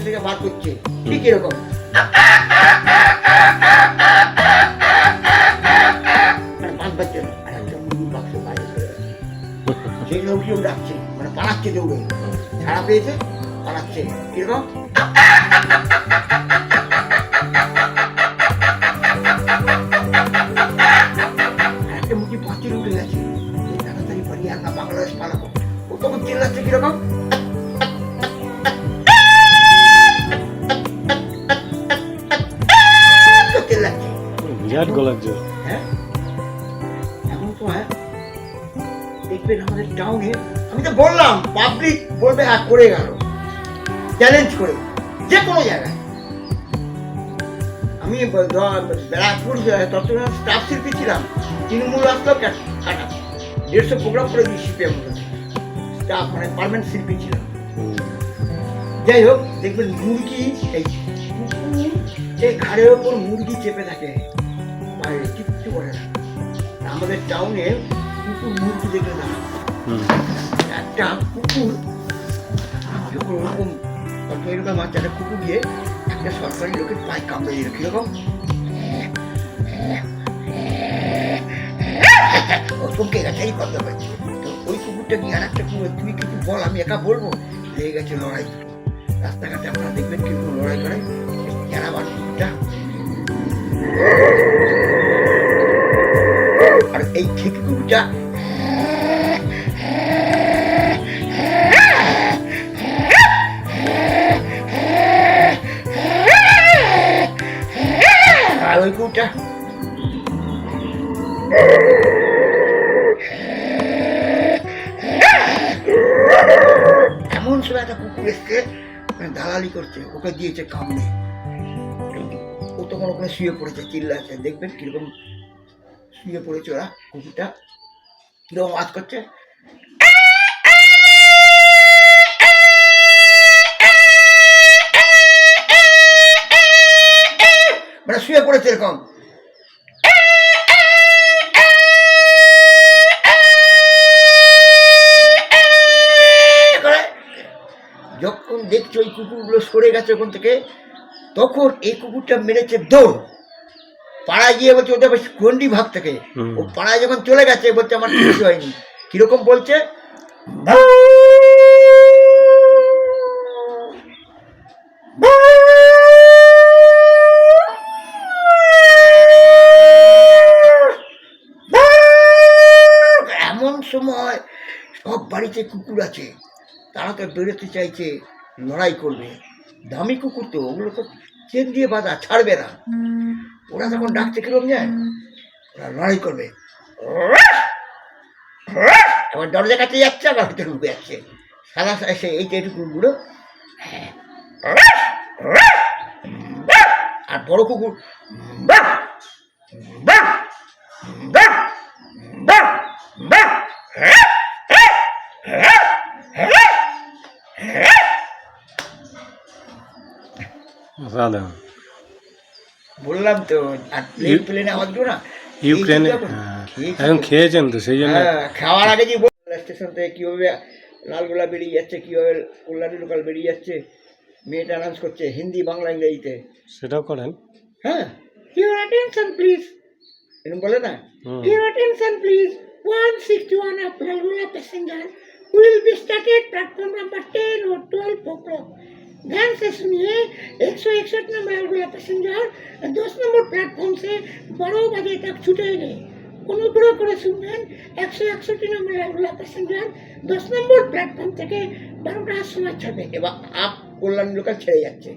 থেকে বার করছে, ঠিক এরকম মানে বাঁধবার জন্য। আর একটা মুরগির বাক্স বাইরে চলে গেছে, সেই লোকটিও ডাকছে, মানে পালাচ্ছে দৌড়ে, ছাড়া পেয়েছে পালাচ্ছে কিরকম। একটা মুরগি পাঁচিল উঠে গেছে, তাড়াতাড়ি পালিয়ে আমরা বাংলাদেশ পালাবো। ও তখন চিল্লাচ্ছে কিরকম, চিল্লাচ্ছে বিরাট গলার জোর। হ্যাঁ, এখন তো দেখবেন আমাদের টাউনে, আমি তো বললাম পাবলিক বলবে হ্যাঁ করে গেল, চ্যালেঞ্জ করে যে কোনো জায়গায়। আমি ব্যারাকপুর চট্টগ্রাম স্টাফ শিল্পী ছিলাম, তৃণমূল আসলো কাটা 150 প্রোগ্রাম করে দিই সিপিএম স্টাফ, মানে পার্মানেন্ট শিল্পী ছিলাম। যাই হোক, দেখবেন মুরগি এই ঘাড়ের ওপর মুরগি চেপে থাকে, বাইরে কিচ্ছু করে না। আমাদের টাউনে কুকুর মুরগি দেখে না, একটা কুকুর যখন ওরকম এরকম একটা কুকুর গিয়ে একটা সরকারি লোকের পায়ে কামড়ে দিল কিরকম, ও চমকে গেছে এই কথা পাচ্ছি। তো ওই কুকুরটা গিয়ে আর একটা কুকুর, তুমি কিছু বল আমি একা বলবো, লেগে গেছে লড়াই। রাস্তাঘাটে আপনারা দেখবেন কিরকম লড়াই করে যারা বার কুকুরটা, আর এই খেকি কুকুরটা আর ওই কুকুরটা এমন সময় একটা কুকুর এসছে, দালালি করছে, ওকে দিয়েছে কামড়ে, ও তখন ওখানে শুয়ে পড়েছে, চিল্লাচ্ছে। দেখবেন কিরকম শুয়ে পড়েছে ওরা, কুকুরটা কিরকম আওয়াজ করছে, মানে শুয়ে পড়েছে এরকম। যখন দেখছো ওই কুকুরগুলো সরে গেছে ওখান থেকে, তখন এই কুকুরটা মেরেছে দৌড়, পাড়ায় গিয়ে বলছে ওদের গন্ডি ভাগ থেকে, ও পাড়ায় যখন চলে গেছে বলছে আমার কিছু হয়নি, কিরকম বলছে, এমন সময় সব বাড়িতে কুকুর আছে, তারা তো বেরোতে চাইছে, লড়াই করবে, দামি কুকুর তো, ওগুলো তো চেন দিয়ে বাঁধা, ছাড়বে না। ওরা তখন ডাকছে কিরকম যায়, ওরা লড়াই করবে, এবার দরজা কাছে যাচ্ছে, আবার হয়তো ঢুকে যাচ্ছে, সাদা এসে এই যে কুকুরগুলো। আর বড় কুকুর বললাম তো, আর প্লেনে আওয়াজ না, ইউক্রেনে এখন খেয়েছেন তো সেই জন্য। খাওয়ার আগে যে স্টেশন থেকে কীভাবে লালগোলা বেরিয়ে যাচ্ছে, কীভাবে কল্যাণী লোকাল বেরিয়ে যাচ্ছে, মেয়েটা অ্যানাউন্স করছে হিন্দি বাংলা ইংরেজিতে, সেটাও করেন। হ্যাঁ, ইউর অ্যাটেনশন প্লিজ, এরকম বলে না, your attention please, 161 of Lalgola passenger will be started platform number 10 or 12 o'clock। ध्यान से सुनिए, 161 number Lalgola passenger 10 number platform से 12 बजे तक छूटेंगे। অনুগ্রহ করে শুনবেন, 161 নম্বর লালগোলা প্যাসেঞ্জার 10 নম্বর প্ল্যাটফর্ম থেকে 12টার সময় ছাড়বে। এবার আপ কল্যাণ লোকাল ছেড়ে যাচ্ছে।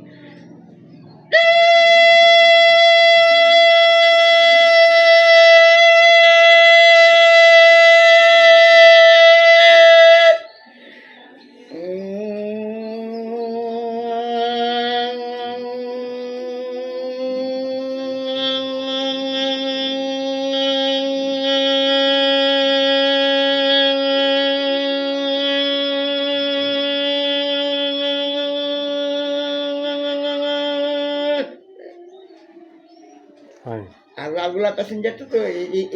আর লালগোলা প্যাসেঞ্জার তো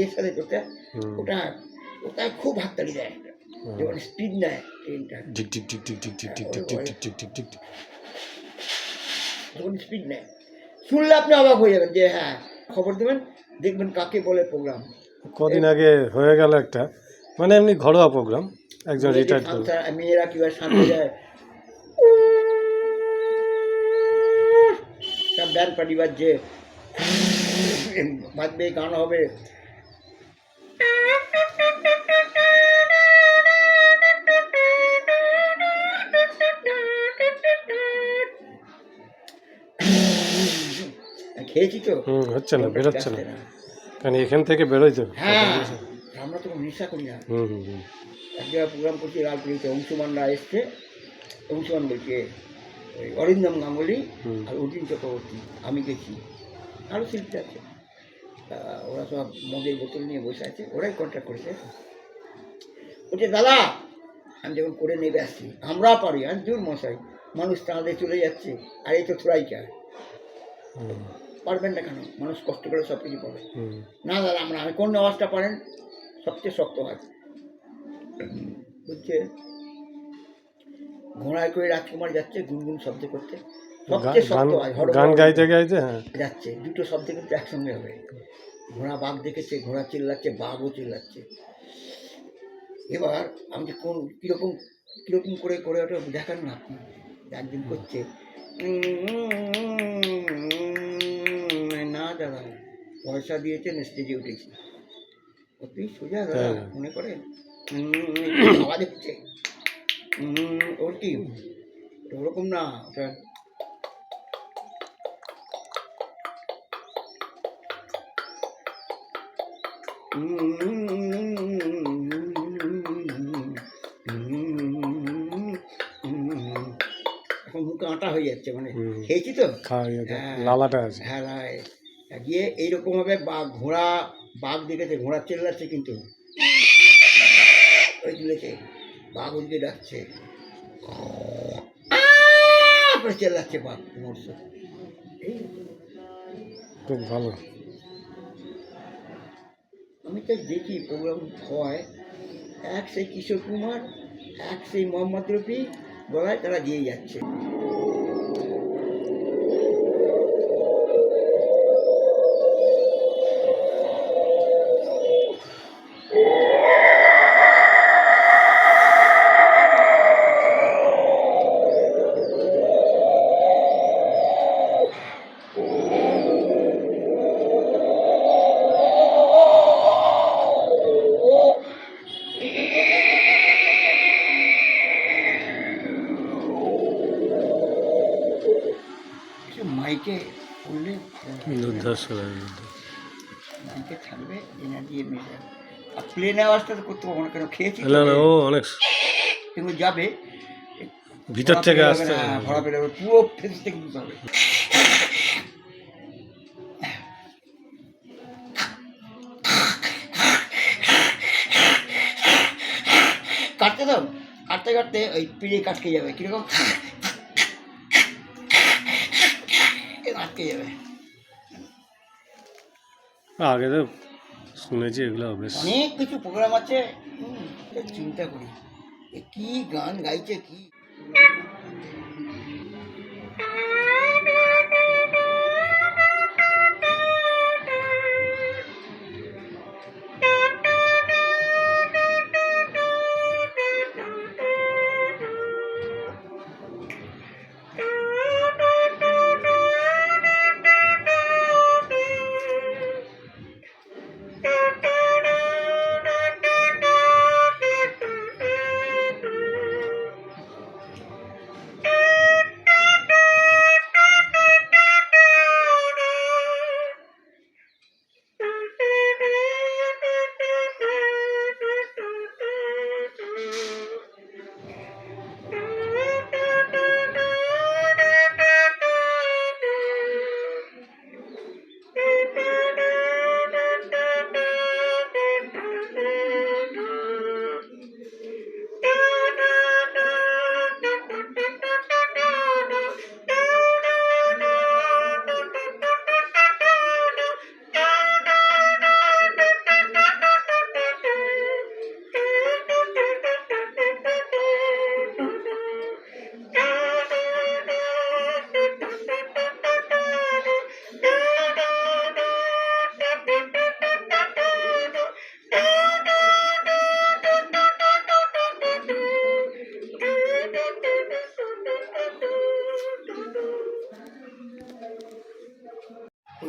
এর সাথে করতে ওটা ওটা খুব হাততালি দেয়, যেমন স্পিড নেয় ট্রেনটা। তখন স্পিড নেয়, শুনলে আপনি অবাক হয়ে যাবেন যে হ্যাঁ খবর দেবেন, দেখবেন কাকে বলে প্রোগ্রাম। কদিন আগে হয়ে গেল একটা, মানে এমনি ঘরোয়া প্রোগ্রাম, একজন রিটায়ার্ড করে। মেয়েরা কিভাবে শান্তি যায়, সব ব্যান্ড পার্টি বাজছে, বাজবে, গান হবে। খেয়েছি তো, হচ্ছে না, বেরোচ্ছে না, কারণ এখান থেকে বেরোই তো। হ্যাঁ আমরা তো নেশা করি না। হুম হুম হুম। এক জায়গায় প্রোগ্রাম করছি লালপুরিতে, অংশুমানরা এসছে, অংশুমান বলছে ওই অরিন্দম গাঙ্গুলি আর অর্জুন চক্রবর্তী, আমি গেছি, আরও শিল্পী আছে। তা ওরা সব মদের বোতল নিয়ে বসে আছে, ওরাই কন্ট্যাক্ট করেছে। বলছে দাদা, আমি যখন করে নেবে আসছি, আমরা পারি, আর জোর মশাই, মানুষ তাঁদের চলে যাচ্ছে, আর এই তো থ্রাইকা পারবেন না কেন, মানুষ কষ্ট করে সব কিছু পাবে না দাদা, আমি কোন আওয়াজটা পারেন, সবচেয়ে শক্ত হয়। বুঝছে, ঘোড়ায় করে রাজকুমার যাচ্ছে গুনগুন শব্দ করতে, সবচেয়ে শক্ত হয়, গান গাইতে গাইতে যাচ্ছে, দুটো শব্দ কিন্তু একসঙ্গে হবে। ঘোড়া বাঘ দেখেছে, ঘোড়া চিল্লাচ্ছে, বাঘও চিল্লাচ্ছে। এবার আমি যে কোন কিরকম কিরকম করে করে ওটা দেখান না আপনি, একদিন করছে না দাদা, পয়সা দিয়েছেন স্টেজে উঠেছি, অতই সোজা দাদা, মনে করেন আওয়াজ হচ্ছে ওর কি ওরকম না, ওটা এখন মুখে আটা হয়ে যাচ্ছে, মানে খেয়েছি তো, লালাটা আছে। হ্যাঁ গিয়ে এইরকম ভাবে ঘোড়া বাঘ দেখেছে, ঘোড়া চেল্লাচ্ছে, কিন্তু ওই তুলেছে, বাঘ ওদিকে ডাকছে, চেল্লাচ্ছে বাঘ, মরছে। খুব ভালো। আমি তো দেখি প্রোগ্রাম হয়, এক সেই কিশোর কুমার, এক সেই মোহাম্মদ রফি গলায় তারা দিয়ে যাচ্ছে। মাইকে বললে মাইকে থাকবে, এনার্জি এমনি যাবে, আর প্লেন আওয়াজটা তো করতে পারবো না, কেন খেয়েছি অনেক কিন্তু যাবে ভিতর থেকে আসতে, ভরা পেলে পুরো ফেস থেকে দিতে হবে। কাটতে দাও, কাটতে কাটতে ওই পিড়ে কাটকে যাবে, কিরকম আটকে যাবে। আগে তো শুনেছি এগুলো, বেশ অনেক কিছু প্রোগ্রাম আছে, চিন্তা করি কি গান গাইছে কি।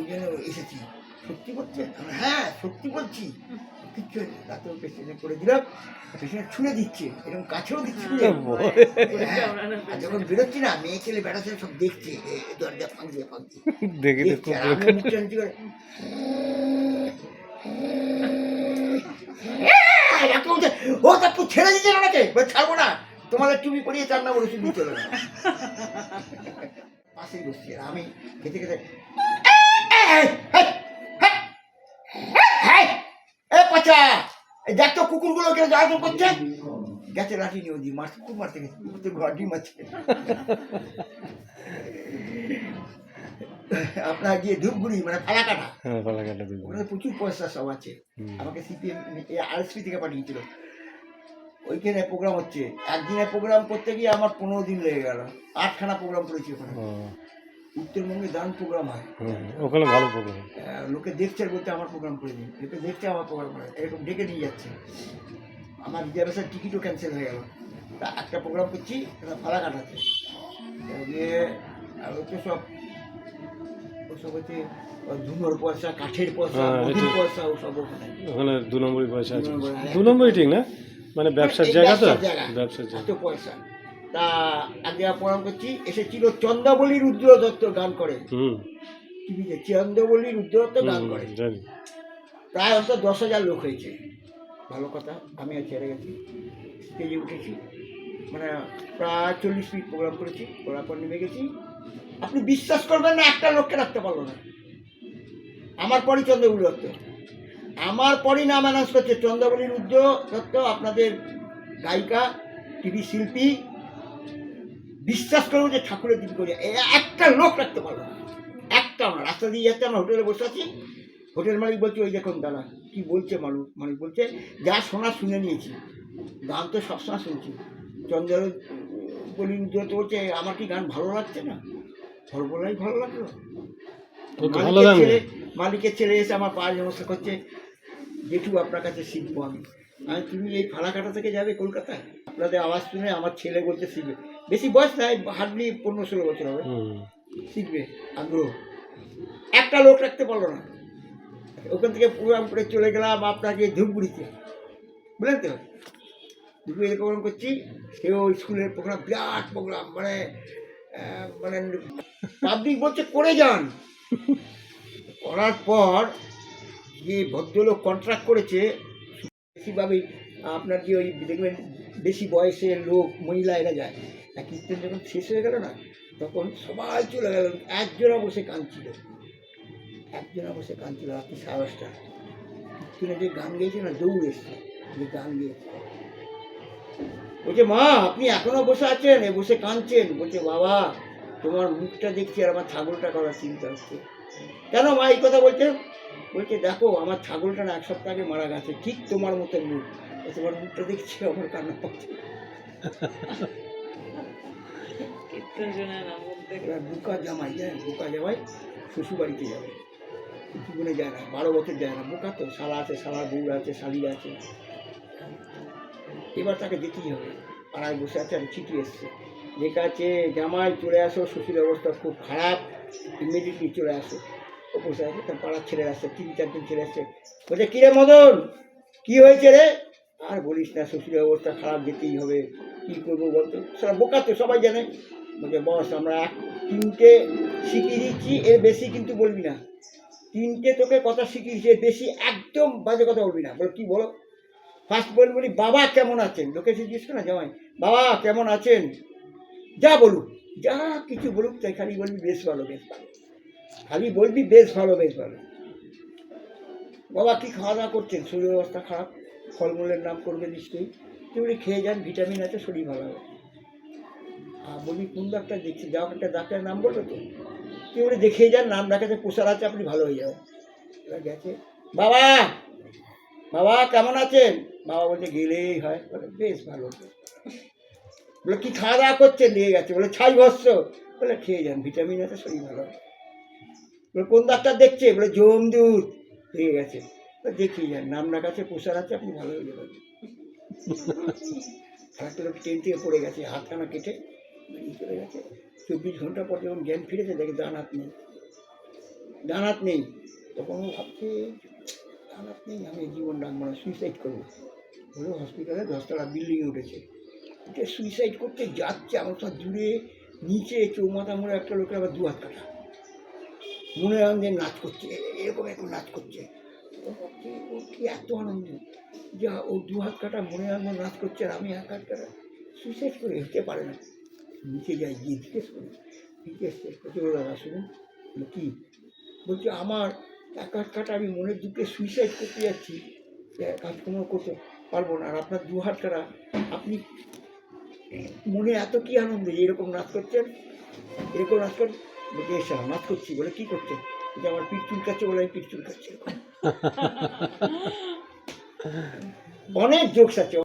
জন্য এসেছি। সত্যি বলছে? হ্যাঁ সত্যি বলছি। কিচ্ছু হয়নি। রাতে পেশেন্টে করে দিলাম, পেশেন্ট ছুঁড়ে দিচ্ছে, এরকম কাছেও দিচ্ছে। হ্যাঁ, আর যখন বেরোচ্ছি না, মেয়ে ছেলে বেটা ছেলে সব দেখছে, দরজা ফাঁক দিয়ে দেখে তো দেখছে, আর আমি মুখ টানছি করে আমাকে বলছে, ও তা তুই ছেড়ে দিচ্ছে না নাকি? ছাড়বো না, তোমাদের টুপি পরিয়ে 4 নম্বর ওষুধ দিয়ে চলে গেল। পাশেই বসছি, আর আমি খেতে খেতে পচা দেখ তো কুকুরগুলো ওখানে যাওয়া করছে, গেছে লাঠি নিয়ে দি মাছ, কুকুর মারতে গেছে, ঘর ডিম আছে। আপনার গিয়ে ধূপগুড়ি মানে ফালাকাটা, ওখানে প্রচুর পয়সা সব আছে। আমাকে সিপিএম আরএসপি থেকে পাঠিয়েছিল, ওইখানে প্রোগ্রাম হচ্ছে। একদিনের প্রোগ্রাম করতে গিয়ে আমার 15 দিন লেগে গেল, 8খানা প্রোগ্রাম করেছি ওখানে। উত্তরবঙ্গে দান প্রোগ্রাম হয় ওখানে, ভালো প্রোগ্রাম। লোকে দেখছে বলতে আমার প্রোগ্রাম করে দিন, লোকে দেখছে আমার প্রোগ্রাম করে, এরকম ডেকে নিয়ে যাচ্ছে। আমার রিজার্ভেশন টিকিটও ক্যান্সেল হয়ে গেল। তা একটা প্রোগ্রাম করছি, ফালা কাটাচ্ছে গিয়ে, আর ওকে সব ওসব হচ্ছে ধুনোর পয়সা, কাঠের পয়সা, নদীর পয়সা, ওসব ওখানে 2 নম্বরই পয়সা আছে। 2 নম্বরই ঠিক না, মানে ব্যবসার জায়গা তো, ব্যবসার জায়গা, এত পয়সা। তা আগে প্রোগ্রাম করছি, এসেছিল চন্দ্রাবলী রুদ্র দত্ত গান করে, টিভিতে চন্দ্রাবলী রুদ্র দত্ত গান করে, প্রায় অন্তত 10,000 লোক হয়েছে। ভালো কথা, আমি আর ছেড়ে গেছি, স্টেজে উঠেছি, মানে প্রায় 40 মিনিট প্রোগ্রাম করেছি, করার পর নেমে গেছি। আপনি বিশ্বাস করবেন না, একটা লোককে রাখতে পারলো না। আমার পরই চন্দ্রাবলী দত্ত, আমার পরই নাম অ্যানাউন্স করছে চন্দ্রাবলী রুদ্র দত্ত, আপনাদের গায়িকা, টিভি শিল্পী। বিশ্বাস করবো যে ঠাকুরের দিন করে একটা লোক রাখতে পারলো না, একটা। আমরা রাস্তা দিয়ে যাচ্ছে, আমরা হোটেলে বসে আছি, হোটেল মালিক বলছে, ওই দেখুন দাদা কি বলছে মালিক বলছে, যা শোনা শুনে নিয়েছি, গান তো সবসময় শুনছি। চন্দ্রাবলী রুদ্র দত্ত বলছে, আমার কি গান ভালো লাগছে না? সর্বলাই ভালো লাগলো। মালিকের ছেলে এসে আমার পায়ে নমস্কার করছে, জেঠু আপনার কাছে শিখবো আমি। তুমি এই ফালাকাটা থেকে যাবে কলকাতায়? আপনাদের আওয়াজ শুনে আমার ছেলে বলছে শিখবে, বেশি বয়স নাই, হার্ডলি 15-16 বছর হবে, শিখবে, আগ্রহ। একটা লোক রাখতে পারলো না। ওখান থেকে প্রোগ্রাম করে চলে গেলাম আপনাকে ধূপগুড়িতে, বুঝলেন তো? ধূপগুড়িতে প্রোগ্রাম করছি, সেও স্কুলের প্রোগ্রাম, বিরাট প্রোগ্রাম, মানে মানে পাবলিক বলছে করে যান। করার পর যে ভদ্রলোক কন্ট্রাক্ট করেছে, বেশিরভাগই আপনার যে ওই দেখবেন বেশি বয়সের লোক, মহিলা, এরা যায়। কীর্তন যখন শেষ হয়ে গেল না, তখন সবাই চলে গেল, একজনা বসে কাঁদছিল, রাত্রি 10:30। কীর্তনে যে গান গেয়েছে না, দৌড় এসছে, যে গান গেয়েছে, বলছে মা আপনি এখনো বসে আছেন, বসে কাঁদছেন? বলছে বাবা তোমার মুখটা দেখছি আর আমার ছাগলটা করার চিন্তা হচ্ছে। কেন মা এই কথা বলছে? বলছে দেখো আমার ছাগলটা না 1 সপ্তাহ আগে মারা গেছে, ঠিক তোমার মতো মুখ, তোমার মুখটা দেখছি আমার কান্না পাচ্ছে। বুকা জামাই শ্বশুর বাড়িতে যাবে, জীবনে যায় না, 12 বছর যায় না, বোকা তো, শালা আছে, শালার বউ আছে, শালি আছে, এবার তাকে যেতেই হবে। পাড়ায় বসে আছে, আর চিঠি এসছে, লেখা আছে জামাই চলে আসো, শ্বশুরের অবস্থা খুব খারাপ, ইমিডিয়েটলি চলে আসো। ও বসে আছে, তার পাড়ার ছেলে আসছে, 3-4 দিন ছেলে আসছে, বলছে কিরে মদন কি হয়েছে রে? আর বলিস না, শ্বশুরের অবস্থা খারাপ, যেতেই হবে, কী করবো বলতো? সারা বোকা তো, সবাই জানে। বলছে বস আমরা 3টে শিখিয়ে দিচ্ছি, এর বেশি কিন্তু বলবি না, 3টে তোকে কথা শিখিয়ে দিচ্ছি, এর বেশি একদম বাজে কথা বলবি না। বলো কী বলো? ফার্স্ট বলি বাবা কেমন আছেন, লোকে জিজ্ঞেস করে না জামাই, বাবা কেমন আছেন, যা বলুক, যা কিছু বলুক, তাই খালি বলবি বেশ ভালো, খালি বলবি বেশ ভালো। বাবা কি খাওয়া দাওয়া করছেন? শরীরের অবস্থা খারাপ, ফলমূলের নাম করবে নিশ্চয়ই, তুমি খেয়ে যান, ভিটামিন আছে, শরীর ভালো হবে। আর বলি কোন ডাক্তার দেখছি, যাও একটা ডাক্তারের নাম বলবে তো, তুই বলে দেখিয়ে যান, নাম ডাকাতে প্রসার আছে, আপনি ভালো হয়ে যাবেন। এবার গেছে, বাবা কেমন আছেন? বাবা বলছে গেলেই হয়, বলে বেশ ভালো। বলে কি খাওয়া দাওয়া করছেন? দিয়ে গেছে, বলে ছাই ভস্য, বলে খেয়ে যান, ভিটামিন আছে, শরীর ভালো হবে। বলে কোন ডাক্তার দেখছে? বলে জমদূত, দিয়ে গেছে, দেখিয়ে যান, নাম ডাকাছে, প্রসার আছে, আপনি ভালো হয়ে যাবেন। একটা লোক ট্রেন থেকে পড়ে গেছে, হাতখানা কেটে বেরিয়ে চলে গেছে। 24 ঘন্টা পর যখন জ্ঞান ফিরেছে, দেখে ডান হাত নেই। জানাত নেই, তখন ও ভাবছে জানাত নেই, আমি জীবন রাখবো না, সুইসাইড করবো। হলো হসপিটালে 10তলা বিল্ডিংয়ে উঠেছে, উঠে সুইসাইড করতে যাচ্ছে, আমার সব দূরে নিচে চৌমাথা মোড়ে একটা লোকের আবার 2 হাত কাটা, মনে হয় যে নাচ করছে, এরকম এখন নাচ করছে। ও ভাবছে ও কি এত আনন্দ, যা ও 2 হাত কাটা মনে হয় নাচ করছে, আর আমি 1 হাত কাটা সুইসাইড করে হতে পারে না। নিচে যাই, গিয়ে জিজ্ঞেস করি, জিজ্ঞেস করছে, ও দাদা শুনুন। বলে, কি? বলছে আমার 1 হাত কাটা, আমি মনের দুঃখে সুইসাইড করতে যাচ্ছি, কাজকর্ম করতে পারবো না, আর আপনার 2 হাত কাটা, আপনি মনে এত কি আনন্দ যে এরকম নাচ করছেন, এরকম নাচ করেন। বলছে এসা নাচ করছি। বলে কি করছেন? যে আমার পিঠ চুলকাচ্ছে, বলে আমি পিঠ চুলকাচ্ছি। অনেক জোকস আছে।